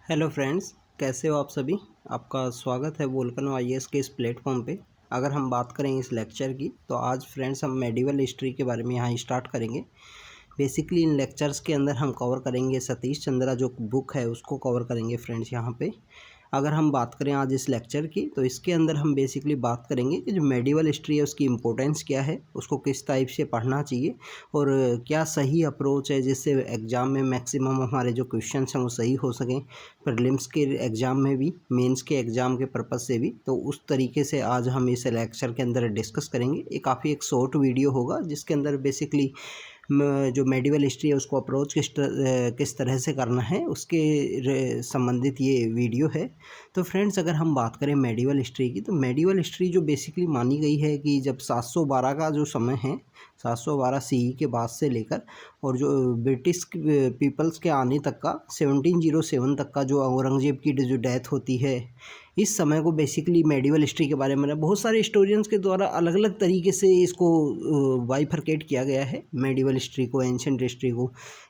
Hello friends, कैसे हो आप सभी। आपका स्वागत है वोल्कनो आईएएस के इस प्लेटफॉर्म पे। अगर हम बात करें इस लेक्चर की तो आज फ्रेंड्स हम मेडिवल हिस्ट्री के बारे में यहाँ स्टार्ट करेंगे। बेसिकली इन लेक्चर्स के अंदर हम कवर करेंगे सतीश चंद्रा जो बुक है उसको कवर करेंगे फ्रेंड्स यहाँ पे। अगर हम बात करें आज इस लेक्चर की तो इसके अंदर हम बेसिकली बात करेंगे कि जो मेडिवल हिस्ट्री है उसकी इम्पोर्टेंस क्या है, उसको किस टाइप से पढ़ना चाहिए और क्या सही अप्रोच है जिससे एग्ज़ाम में मैक्सिमम हमारे जो क्वेश्चंस हैं वो सही हो सकें, प्रीलिम्स के एग्ज़ाम में भी, मेंस के एग्ज़ाम के पर्पज़ से भी। तो उस तरीके से आज हम इस लेक्चर के अंदर डिस्कस करेंगे। ये काफ़ी एक शॉर्ट वीडियो होगा जिसके अंदर बेसिकली जो मेडिवल हिस्ट्री है उसको अप्रोच किस तरह से करना है उसके संबंधित ये वीडियो है। तो फ्रेंड्स अगर हम बात करें मेडिवल हिस्ट्री की तो मेडिवल हिस्ट्री जो बेसिकली मानी गई है कि जब 712 का जो समय है, 712 सीई के बाद से लेकर और जो ब्रिटिश पीपल्स के आने तक का 1707 तक का जो औरंगजेब की जो डेथ होती है, इस समय को बेसिकली मेडिवल हिस्ट्री के बारे में बहुत सारे हिस्टोरियंस के द्वारा अलग अलग तरीके से इसको बाइफरकेट किया गया है मेडिवल हिस्ट्री को, एंशिएंट हिस्ट्री को।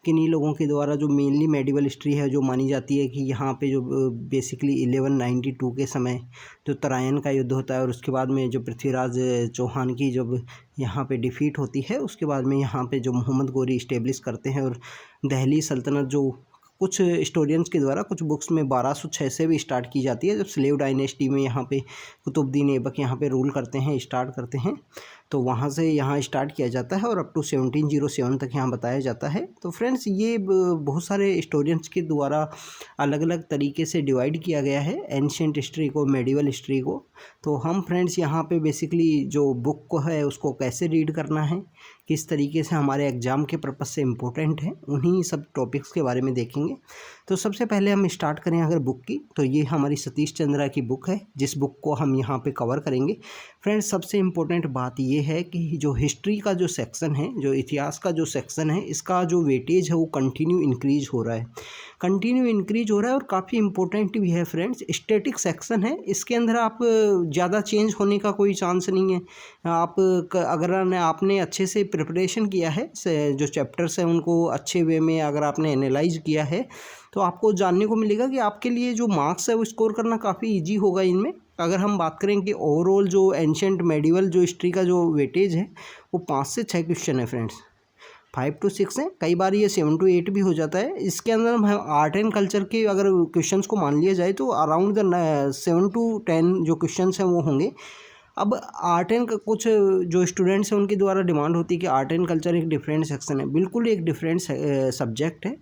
किन्हीं लोगों के द्वारा जो मेनली मेडिवल हिस्ट्री है जो मानी जाती है कि यहाँ पे जो बेसिकली 1192 के समय जो तराइन का युद्ध होता है और उसके बाद में जो पृथ्वीराज चौहान की जब यहाँ पे डिफीट होती है, उसके बाद में यहाँ पे जो मोहम्मद गोरी इस्टेब्लिश करते हैं और दिल्ली सल्तनत जो कुछ हिस्टोरियंस के द्वारा कुछ बुक्स में 1206 से भी स्टार्ट की जाती है, जब स्लेव डायनेस्टी में यहाँ पे कुतुबुद्दीन ऐबक यहाँ पे रूल करते हैं, स्टार्ट करते हैं, तो वहाँ से यहाँ स्टार्ट किया जाता है और अप टू 1707 तक यहाँ बताया जाता है। तो फ्रेंड्स ये बहुत सारे हिस्टोरियंस के द्वारा अलग अलग तरीके से डिवाइड किया गया है एंशिएंट हिस्ट्री को, मेडिवल हिस्ट्री को। तो हम फ्रेंड्स यहाँ पे बेसिकली जो बुक को है उसको कैसे रीड करना है, किस तरीके से हमारे एग्ज़ाम के पर्पज़ से इम्पोर्टेंट है, उन्हीं सब टॉपिक्स के बारे में देखेंगे। तो सबसे पहले हम स्टार्ट करें अगर बुक की तो ये हमारी सतीश चंद्रा की बुक है जिस बुक को हम यहाँ पे कवर करेंगे। फ्रेंड्स सबसे इम्पोर्टेंट बात ये है कि जो हिस्ट्री का जो सेक्शन है, जो इतिहास का जो सेक्शन है, इसका जो वेटेज है वो कंटिन्यू इंक्रीज हो रहा है, और काफ़ी इंपॉर्टेंट भी है फ्रेंड्स। स्टैटिक सेक्शन है, इसके अंदर आप ज़्यादा चेंज होने का कोई चांस नहीं है। आप अगर आपने अच्छे से प्रिपरेशन किया है, जो चैप्टर्स हैं उनको अच्छे वे में अगर आपने एनालाइज किया है तो आपको जानने को मिलेगा कि आपके लिए जो मार्क्स है वो स्कोर करना काफ़ी ईजी होगा इनमें। अगर हम बात करें कि ओवरऑल जो एंशिएंट मेडिवल जो हिस्ट्री का जो वेटेज है वो 5 से 6 क्वेश्चन है फ्रेंड्स, 5 to 6 है, कई बार ये 7 to 8 भी हो जाता है। इसके अंदर हम आर्ट एंड कल्चर के अगर क्वेश्चंस को मान लिया जाए तो अराउंड द 7 to 10 जो क्वेश्चंस हैं वो होंगे। अब आर्ट एंड कुछ जो स्टूडेंट्स हैं उनके द्वारा डिमांड होती है कि आर्ट एंड कल्चर एक डिफरेंट सेक्शन है, बिल्कुल एक डिफरेंट सब्जेक्ट है,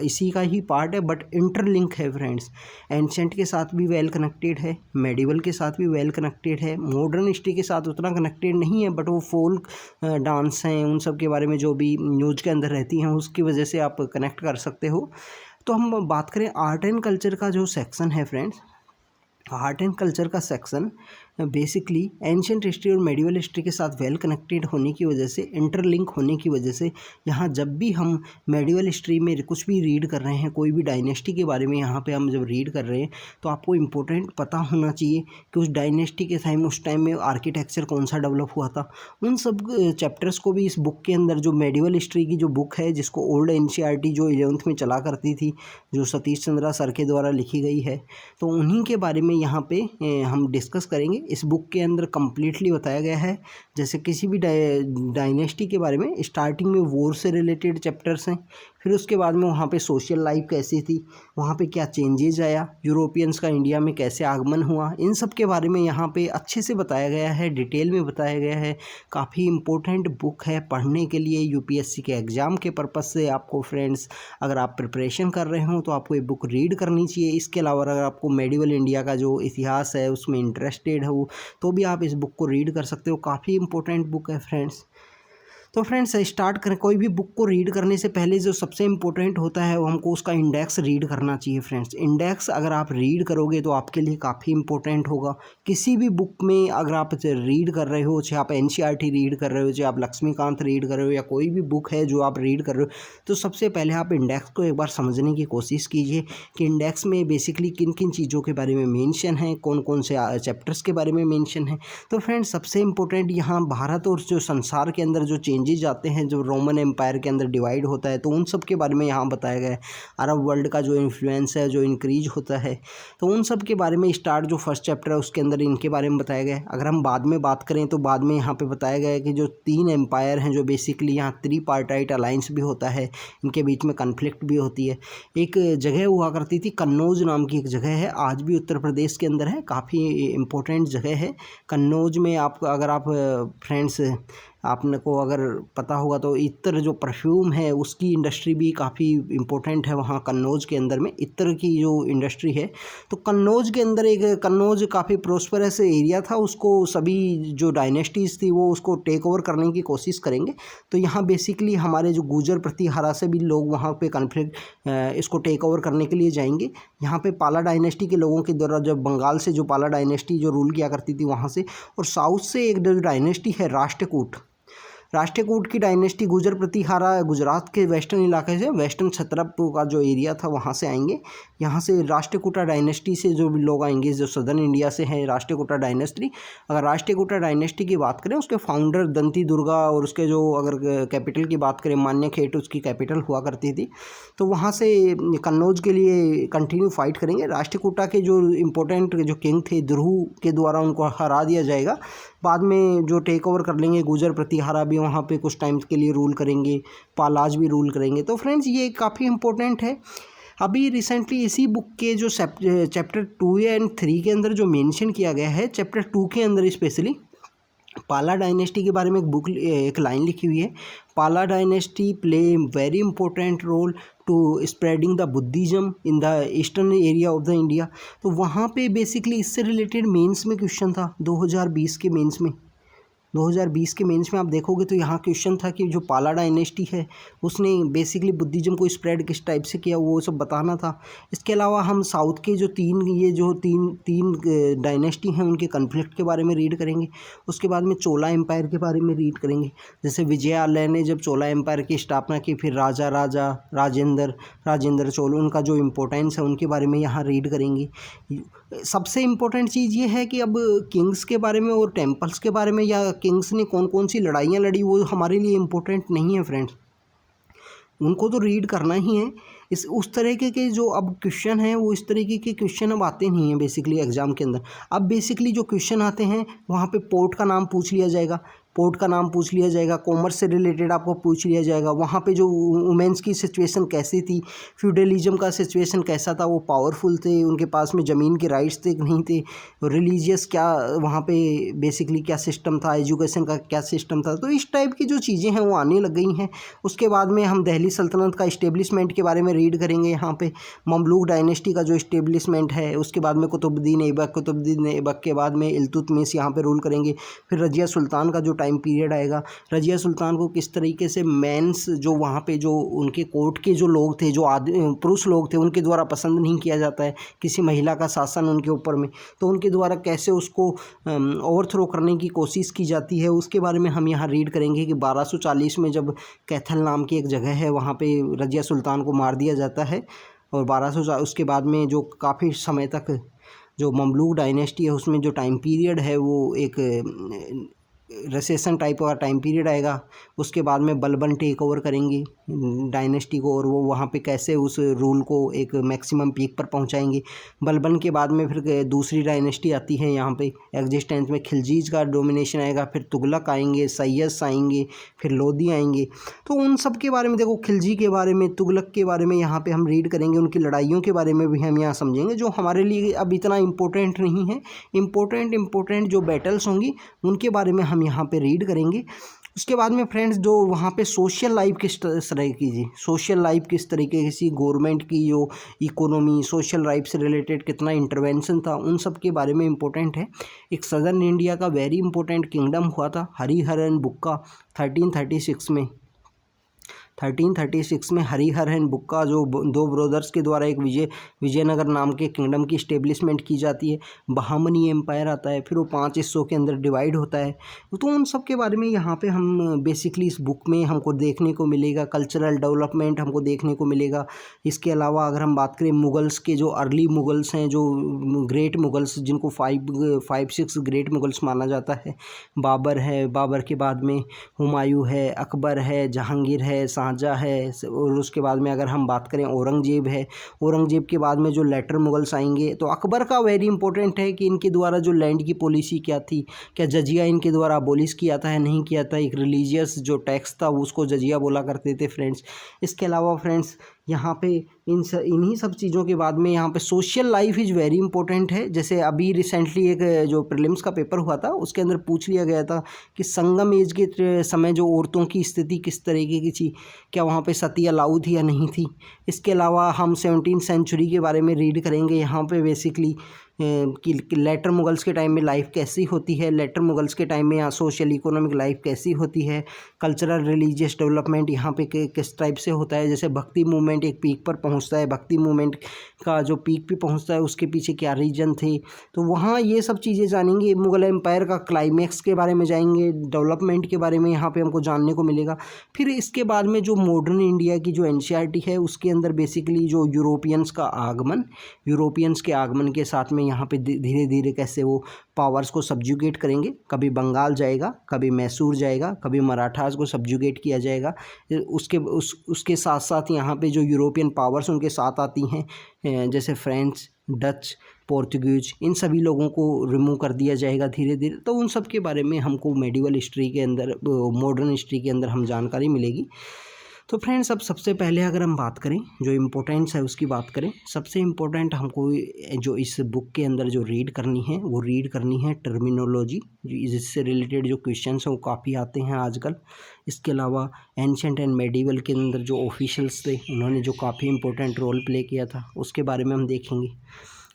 इसी का ही पार्ट है बट इंटरलिंक है फ्रेंड्स। एंशिएंट के साथ भी वेल कनेक्टेड है, मेडिवल के साथ भी वेल कनेक्टेड है, मॉडर्न हिस्ट्री के साथ उतना कनेक्टेड नहीं है बट वो फोल्क डांस हैं उन सब के बारे में जो भी न्यूज़ के अंदर रहती हैं उसकी वजह से आप कनेक्ट कर सकते हो। तो हम बात करें आर्ट एंड कल्चर का जो सेक्शन है फ्रेंड्स, आर्ट एंड कल्चर का सेक्शन बेसिकली एंशिएंट हिस्ट्री और मेडिवल हिस्ट्री के साथ वेल कनेक्टेड होने की वजह से, इंटरलिंक होने की वजह से यहाँ जब भी हम मेडिवल हिस्ट्री में कुछ भी रीड कर रहे हैं, कोई भी डायनेस्टी के बारे में यहाँ पे हम जब रीड कर रहे हैं तो आपको इम्पोर्टेंट पता होना चाहिए कि उस डायनेस्टी के उस टाइम में आर्किटेक्चर कौन सा डेवलप हुआ था। उन सब चैप्टर्स को भी इस बुक के अंदर, जो मेडिवल हिस्ट्री की जो बुक है जिसको ओल्ड एनसीईआरटी जो 11th में चला करती थी, जो सतीश चंद्रा सर के द्वारा लिखी गई है, तो उन्हीं के बारे में यहाँ पे हम डिस्कस करेंगे। इस बुक के अंदर कम्प्लीटली बताया गया है, जैसे किसी भी डायनेस्टी के बारे में स्टार्टिंग में वॉर से रिलेटेड चैप्टर्स हैं, फिर उसके बाद में वहाँ पे सोशल लाइफ कैसी थी, वहाँ पे क्या चेंजेज आया, यूरोपियंस का इंडिया में कैसे आगमन हुआ, इन सब के बारे में यहाँ पे अच्छे से बताया गया है, डिटेल में बताया गया है। काफ़ी इम्पोर्टेंट बुक है पढ़ने के लिए यूपीएससी के एग्ज़ाम के पर्पज़ से। आपको फ्रेंड्स अगर आप प्रिपरेशन कर रहे हो तो आपको ये बुक रीड करनी चाहिए। इसके अलावा अगर आपको मेडिवल इंडिया का जो इतिहास है उसमें इंटरेस्टेड हो तो भी आप इस बुक को रीड कर सकते हो, काफ़ी इंपॉर्टेंट बुक है फ्रेंड्स। तो फ्रेंड्स स्टार्ट करें। कोई भी बुक को रीड करने से पहले जो सबसे इम्पोर्टेंट होता है वो हमको उसका इंडेक्स रीड करना चाहिए फ्रेंड्स। इंडेक्स अगर आप रीड करोगे तो आपके लिए काफ़ी इंपॉर्टेंट होगा। किसी भी बुक में अगर आप रीड कर रहे हो, चाहे आप एनसीईआरटी रीड कर रहे हो, चाहे आप लक्ष्मीकांत रीड कर रहे हो, या कोई भी बुक है जो आप रीड कर रहे हो, तो सबसे पहले आप इंडेक्स को एक बार समझने की कोशिश कीजिए कि इंडेक्स में बेसिकली किन किन चीज़ों के बारे में मेंशन है, कौन कौन से चैप्टर्स के बारे में मेंशन है। तो फ्रेंड्स सबसे इम्पोर्टेंट यहाँ भारत और जो संसार के अंदर जो चेंजेस आते हैं जो रोमन एम्पायर के अंदर डिवाइड होता है, तो उन सब के बारे में यहाँ बताया गया है। अरब वर्ल्ड का जो इन्फ्लुएंस है, जो इंक्रीज होता है, तो उन सब के बारे में स्टार्ट जो फर्स्ट चैप्टर है उसके अंदर इनके बारे में बताया गया है। अगर हम बाद में बात करें तो बाद में यहाँ पे बताया गया है कि जो 3 एम्पायर हैं, जो बेसिकली यहाँ ट्रीपार्टाइट अलायंस भी होता है, इनके बीच में कन्फ्लिक्ट भी होती है। एक जगह हुआ करती थी, कन्नौज नाम की एक जगह है, आज भी उत्तर प्रदेश के अंदर है, काफ़ी इम्पोर्टेंट जगह है कन्नौज में। आपको अगर आप फ्रेंड्स आपने को अगर पता होगा तो इत्र जो परफ्यूम है उसकी इंडस्ट्री भी काफ़ी इम्पोर्टेंट है वहाँ कन्नौज के अंदर में, इत्र की जो इंडस्ट्री है। तो कन्नौज के अंदर एक कन्नौज काफ़ी प्रोस्परस एरिया था, उसको सभी जो डायनेस्टीज़ थी वो उसको टेक ओवर करने की कोशिश करेंगे। तो यहाँ बेसिकली हमारे जो गुर्जर प्रतिहारा से भी लोग वहाँ पे कन्फ्लिक्ट इसको टेक ओवर करने के लिए जाएंगे। यहाँ पे पाला डायनेस्टी के लोगों के द्वारा जब बंगाल से जो पाला डायनेस्टी जो रूल किया करती थी वहाँ से, और साउथ से एक जो डायनेस्टी है राष्ट्रकूट की डायनेस्टी गुर्जर प्रतिहारा गुजरात के वेस्टर्न इलाके से, वेस्टर्न छतरपुर का जो एरिया था वहाँ से आएंगे। यहाँ से राष्ट्रकूटा डायनेस्टी से जो भी लोग आएंगे जो सदर्न इंडिया से है राष्ट्रकूटा डायनेस्टी। अगर राष्ट्रकूटा डायनेस्टी की बात करें उसके फाउंडर दंती दुर्गा, और उसके जो अगर कैपिटल की बात करें मान्यखेट उसकी कैपिटल हुआ करती थी। तो वहाँ से कन्नौज के लिए कंटिन्यू फाइट करेंगे। राष्ट्रकूटा के जो इम्पोर्टेंट जो किंग थे द्रुह के द्वारा उनको हरा दिया जाएगा। बाद में जो टेक ओवर कर लेंगे गुर्जर प्रतिहारा भी वहाँ पे कुछ टाइम के लिए रूल करेंगे, पालाज भी रूल करेंगे। तो फ्रेंड्स ये काफ़ी इंपॉर्टेंट है। अभी रिसेंटली इसी बुक के जो चैप्टर 2 एंड 3 के अंदर जो मेंशन किया गया है, चैप्टर 2 के अंदर स्पेशली पाला डायनेस्टी के बारे में एक लाइन लिखी हुई है, Pala dynasty play very important role to spreading the Buddhism in the eastern area of the India. तो वहाँ पे बेसिकली इससे रिलेटेड मेंस में क्वेश्चन था 2020 के मेंस में। 2020 के मेंस में आप देखोगे तो यहाँ क्वेश्चन था कि जो पाला डायनेस्टी है उसने बेसिकली बुद्धिज़्म को स्प्रेड किस टाइप से किया, वो सब बताना था। इसके अलावा हम साउथ के जो तीन डायनेस्टी हैं उनके कन्फ्लिक्ट के बारे में रीड करेंगे। उसके बाद में चोला एम्पायर के बारे में रीड करेंगे, जैसे विजयालय ने जब चोला एम्पायर की स्थापना की, फिर राजेंद्र चोल, उनका जो इम्पोर्टेंस है उनके बारे में यहाँ रीड करेंगे। सबसे इम्पोर्टेंट चीज़ ये है कि अब किंग्स के बारे में और टेम्पल्स के बारे में या किंग्स ने कौन कौन सी लड़ाइयाँ लड़ी वो हमारे लिए इम्पोर्टेंट नहीं है फ्रेंड्स, उनको तो रीड करना ही है। उस तरीके के जो अब क्वेश्चन हैं वो इस तरीके के क्वेश्चन अब आते नहीं हैं बेसिकली एग्ज़ाम के अंदर। अब बेसिकली जो क्वेश्चन आते हैं वहाँ पे पोर्ट का नाम पूछ लिया जाएगा, कॉमर्स से रिलेटेड आपको पूछ लिया जाएगा। वहाँ पे जो वुमेंस की सिचुएशन कैसी थी, फ्यूडलिज्म का सिचुएशन कैसा था, वो पावरफुल थे, उनके पास में ज़मीन के राइट्स थे नहीं थे, रिलीजियस क्या वहाँ पे बेसिकली क्या सिस्टम था, एजुकेशन का क्या सिस्टम था। तो इस टाइप की जो चीज़ें हैं वो आने लग गई हैं। उसके बाद में हम दिल्ली सल्तनत का इस्टेब्लिशमेंट के बारे में रीड करेंगे। यहाँ पे ममलूक डायनेस्टी का जो इस्टेब्लिशमेंट है, उसके बाद में कुतुबुद्दीन ऐबक के बाद में इल्तुतमिश यहाँ पे रूल करेंगे। फिर रजिया सुल्तान का जो टाइम पीरियड आएगा, रजिया सुल्तान को किस तरीके से मेंस जो वहाँ पे जो उनके कोर्ट के जो लोग थे, जो पुरुष लोग थे, उनके द्वारा पसंद नहीं किया जाता है किसी महिला का शासन उनके ऊपर में, तो उनके द्वारा कैसे उसको ओवरथ्रो करने की कोशिश की जाती है, उसके बारे में हम यहाँ रीड करेंगे कि 1240 में जब कैथल नाम की एक जगह है वहाँ पे रजिया सुल्तान को मार दिया जाता है। और 1200 उसके बाद में जो काफ़ी समय तक जो ममलूक डायनेस्टी है उसमें जो टाइम पीरियड है वो एक रिसेशन टाइप का टाइम पीरियड आएगा। उसके बाद में बलबन टेक ओवर करेंगे डायनेस्टी को, और वो वहाँ पे कैसे उस रूल को एक मैक्सिमम पीक पर पहुँचाएंगे। बलबन के बाद में फिर दूसरी डायनेस्टी आती है यहाँ पे एग्जिस्टेंस में, खिलजीज का डोमिनेशन आएगा, फिर तुगलक आएंगे, सैयद आएंगे, फिर लोधी आएंगे। तो उन सब के बारे में देखो, खिलजी के बारे में, तुगलक के बारे में यहाँ पे हम रीड करेंगे, उनकी लड़ाइयों के बारे में भी हम यहाँ समझेंगे जो हमारे लिए अब इतना इम्पोर्टेंट नहीं है। इम्पोर्टेंट जो बैटल्स होंगी उनके बारे में हम यहाँ पे रीड करेंगे। उसके बाद में फ्रेंड्स जो वहाँ पे सोशल लाइफ किस तरह की थी, सोशल लाइफ किस तरीके की, गवर्नमेंट की जो इकोनॉमी, सोशल लाइफ से रिलेटेड कितना इंटरवेंशन था, उन सब के बारे में इम्पोर्टेंट है। एक सदर्न इंडिया का वेरी इंपॉर्टेंट किंगडम हुआ था हरिहरन बुक्का 1336 में। 1336 में हरिहर एंड बुक्का जो दो ब्रदर्स के द्वारा एक विजयनगर नाम के किंगडम की स्टेब्लिशमेंट की जाती है। बहामनी एम्पायर आता है, फिर वो 5 हिस्सों के अंदर डिवाइड होता है। तो उन सब के बारे में यहाँ पे हम बेसिकली इस बुक में हमको देखने को मिलेगा। कल्चरल डेवलपमेंट हमको देखने को मिलेगा। इसके अलावा अगर हम बात करें मुगल्स के, जो अर्ली मुगल्स हैं, जो ग्रेट मुगल्स, जिनको 5-6 ग्रेट मुगल्स माना जाता है। बाबर है, बाबर के बाद में हुमायूं है, अकबर है, जहांगीर है, शाहजहाँ है, और उसके बाद में अगर हम बात करें औरंगजेब है। औरंगजेब के बाद में जो लेटर मुगल्स आएंगे, तो अकबर का वेरी इंपॉर्टेंट है कि इनके द्वारा जो लैंड की पॉलिसी क्या थी, क्या जजिया इनके द्वारा अबोलिश किया था या नहीं किया था। एक रिलीजियस जो टैक्स था उसको जजिया बोला करते थे फ्रेंड्स। इसके अलावा फ्रेंड्स यहाँ पे इन्हीं सब चीज़ों के बाद में यहाँ पे social life is very important है। जैसे अभी रिसेंटली एक जो प्रीलिम्स का पेपर हुआ था उसके अंदर पूछ लिया गया था कि संगम एज के समय जो औरतों की स्थिति किस तरीके की थी, क्या वहाँ पे सती अलाउ थी या नहीं थी। इसके अलावा हम 17वीं सेंचुरी के बारे में रीड करेंगे। यहाँ पे बेसिकली कि लेटर मुगल्स के टाइम में लाइफ कैसी होती है, लेटर मुगल्स के टाइम में यहाँ सोशल इकोनॉमिक लाइफ कैसी होती है, कल्चरल रिलीजियस डेवलपमेंट यहाँ पे किस टाइप से होता है। जैसे भक्ति मूवमेंट एक पीक पर पहुँचता है, भक्ति मूवमेंट का जो पीक पे पहुँचता है उसके पीछे क्या रीजन थे, तो वहाँ ये सब चीज़ें जानेंगे। मुगल एम्पायर का क्लाइमैक्स के बारे में जाएंगे, डेवलपमेंट के बारे में यहाँ पे हमको जानने को मिलेगा। फिर इसके बाद में जो मॉडर्न इंडिया की जो एनसीईआरटी है उसके अंदर बेसिकली जो यूरोपियंस के आगमन के साथ में यहाँ पे धीरे धीरे कैसे वो पावर्स को सब्जुगेट करेंगे। कभी बंगाल जाएगा, कभी मैसूर जाएगा, कभी मराठास को सब्जुगेट किया जाएगा। उसके साथ साथ यहाँ पे जो यूरोपियन पावर्स उनके साथ आती हैं, जैसे फ्रेंच, डच, पोर्तुगीज, इन सभी लोगों को रिमूव कर दिया जाएगा धीरे धीरे। तो उन सब के बारे में हमको मेडिवल हिस्ट्री के अंदर, मॉडर्न हिस्ट्री के अंदर हम जानकारी मिलेगी। तो फ्रेंड्स, अब सबसे पहले अगर हम बात करें जो इम्पोर्टेंस है उसकी बात करें, सबसे इम्पोर्टेंट हमको जो इस बुक के अंदर जो रीड करनी है वो रीड करनी है टर्मिनोलॉजी, जिससे रिलेटेड जो क्वेश्चंस हैं वो काफ़ी आते हैं आजकल। इसके अलावा एंशिएंट एंड मेडिवल के अंदर जो ऑफिशियल्स थे उन्होंने जो काफ़ी इंपॉर्टेंट रोल प्ले किया था उसके बारे में हम देखेंगे।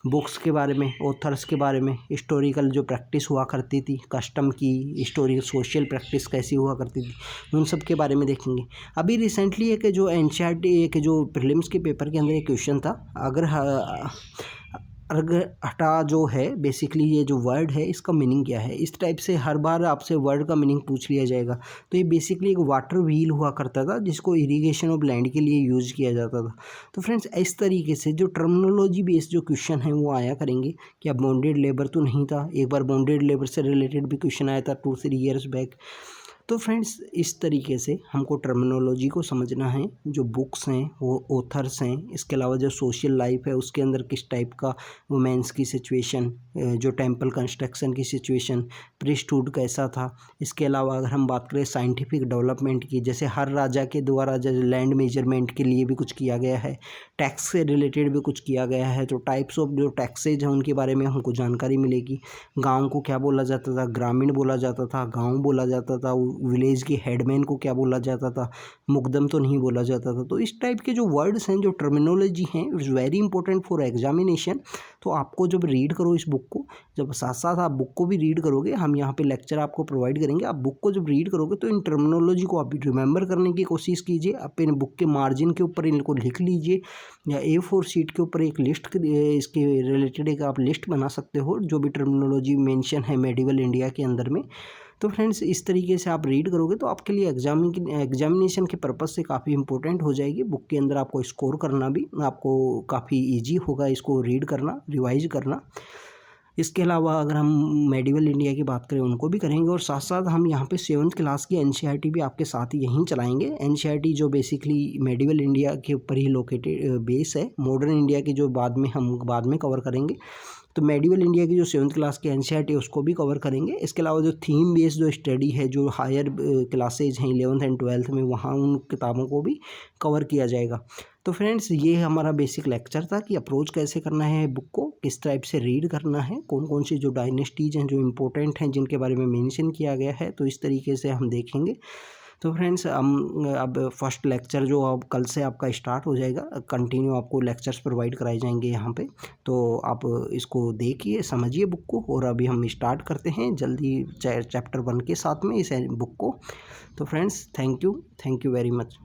बुक्स के बारे में, ऑथर्स के बारे में, हिस्टोरिकल जो प्रैक्टिस हुआ करती थी, कस्टम की हिस्टोरिकल सोशल प्रैक्टिस कैसी हुआ करती थी, उन सब के बारे में देखेंगे। अभी रिसेंटली एक जो एनसीईआरटी एक जो प्रीलिम्स के पेपर के अंदर एक क्वेश्चन था, अर्घटा जो है बेसिकली ये जो वर्ड है इसका मीनिंग क्या है। इस टाइप से हर बार आपसे वर्ड का मीनिंग पूछ लिया जाएगा। तो ये बेसिकली एक वाटर व्हील हुआ करता था जिसको इरिगेशन ऑफ लैंड के लिए यूज़ किया जाता था। तो फ्रेंड्स, इस तरीके से जो टर्मिनोलॉजी बेस्ड जो क्वेश्चन है वो आया करेंगे। क्या बॉन्डेड लेबर तो नहीं था, एक बार बॉन्डेड लेबर से रिलेटेड भी क्वेश्चन आया था 2-3 ईयर्स बैक। तो फ्रेंड्स, इस तरीके से हमको टर्मिनोलॉजी को समझना है। जो बुक्स हैं वो ऑथर्स हैं, इसके अलावा जो सोशल लाइफ है उसके अंदर किस टाइप का वुमेंस की सिचुएशन, जो टेंपल कंस्ट्रक्शन की सिचुएशन, प्रीस्टहुड कैसा था। इसके अलावा अगर हम बात करें साइंटिफिक डेवलपमेंट की, जैसे हर राजा के द्वारा जैसे लैंड मेजरमेंट के लिए भी कुछ किया गया है, टैक्स से रिलेटेड भी कुछ किया गया है। तो टाइप्स ऑफ जो टैक्सेज हैं उनके बारे में हमको जानकारी मिलेगी। गाँव को क्या बोला जाता था, ग्रामीण बोला जाता था, गाँव बोला जाता था, विलेज के हेडमैन को क्या बोला जाता था, मुकदम तो नहीं बोला जाता था। तो इस टाइप के जो वर्ड्स हैं, जो टर्मिनोलॉजी हैं, it's very important for examination. तो आपको जब रीड करो इस बुक को, जब साथ साथ आप बुक को भी रीड करोगे, हम यहाँ पे लेक्चर आपको प्रोवाइड करेंगे, आप बुक को जब रीड करोगे तो इन टर्मिनोलॉजी को आप रिमेंबर करने की कोशिश कीजिए। अपने बुक के मार्जिन के ऊपर इनको लिख लीजिए, या A4 शीट के ऊपर एक लिस्ट इसके रिलेटेड एक आप लिस्ट बना सकते हो जो भी टर्मिनोलॉजी मेंशन है मेडिवल इंडिया के अंदर में। तो फ्रेंड्स, इस तरीके से आप रीड करोगे तो आपके लिए एग्जामिनेशन के पर्पज़ से काफ़ी इंपॉर्टेंट हो जाएगी। बुक के अंदर आपको स्कोर करना भी आपको काफ़ी इजी होगा, इसको रीड करना, रिवाइज करना। इसके अलावा अगर हम मेडिवल इंडिया की बात करें उनको भी करेंगे, और साथ साथ हम यहाँ पे 7th क्लास की एनसीईआरटी भी आपके साथ यहीं चलाएंगे। एनसीईआरटी जो बेसिकली मेडिवल इंडिया के ऊपर ही लोकेटेड बेस है, मॉडर्न इंडिया की जो हम बाद में कवर करेंगे। तो मेडिवल इंडिया की जो 7th क्लास की एनसीईआरटी है उसको भी कवर करेंगे। इसके अलावा जो थीम बेस्ड जो स्टडी है, जो हायर क्लासेज हैं 11th एंड 12th में, वहाँ उन किताबों को भी कवर किया जाएगा। तो फ्रेंड्स, ये हमारा बेसिक लेक्चर था कि अप्रोच कैसे करना है बुक को, किस टाइप से रीड करना है, कौन कौन सी जो डायनेस्टीज हैं जो इम्पोर्टेंट हैं जिनके बारे में मेंशन किया गया है, तो इस तरीके से हम देखेंगे। तो फ्रेंड्स, हम अब फर्स्ट लेक्चर जो अब कल से आपका स्टार्ट हो जाएगा, कंटिन्यू आपको लेक्चर्स प्रोवाइड कराए जाएंगे यहाँ पे। तो आप इसको देखिए, समझिए बुक को, और अभी हम स्टार्ट करते हैं जल्दी चैप्टर 1 के साथ में इस बुक को। तो friends, thank you very much.